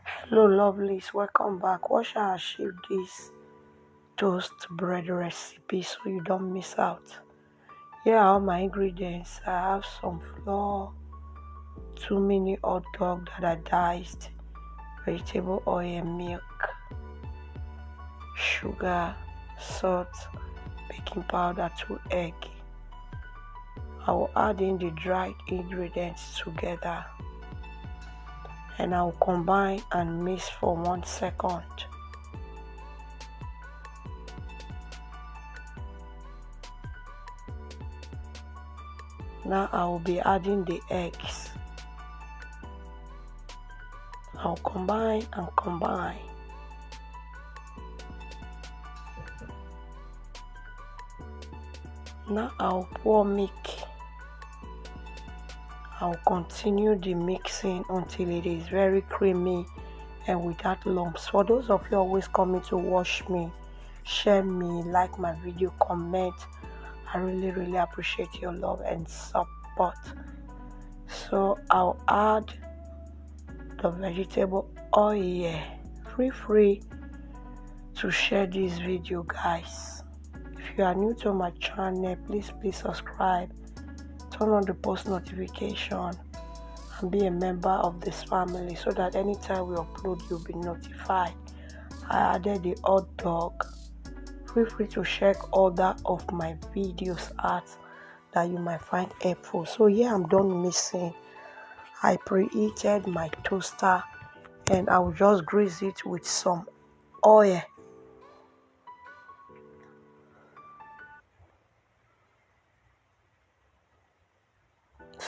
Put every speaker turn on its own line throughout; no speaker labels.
Hello lovelies, welcome back. What shall I achieve this toast bread recipe so you don't miss out? Here are all my ingredients. I have some flour, 2 mini hot dog that I diced, vegetable oil, milk, sugar, salt, baking powder, 2 egg. I will add in the dried ingredients together and I will combine and mix for 1 second. Now I will be adding the eggs. I'll combine and combine. Now I'll pour milk. I'll continue the mixing until it is very creamy and without lumps. For those of you always coming to watch me, share me, like my video, comment. I really appreciate your love and support. So I'll add the vegetable oil. Feel free to share this video, guys. If you are new to my channel, please subscribe, turn on the post notification and be a member of this family so that anytime we upload you'll be notified. I added the hot dog. Feel free to check other of my videos out that you might find helpful. So yeah, I'm done mixing. I preheated my toaster and I will just grease it with some oil.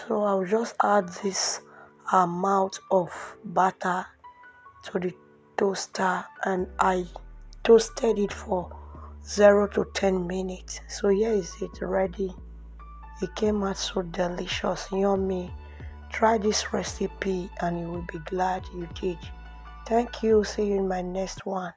So I'll just add this amount of butter to the toaster and I toasted it for 0 to 10 minutes. So here is it ready. It came out so delicious, yummy. Try this recipe and you will be glad you did. Thank you. See you in my next one.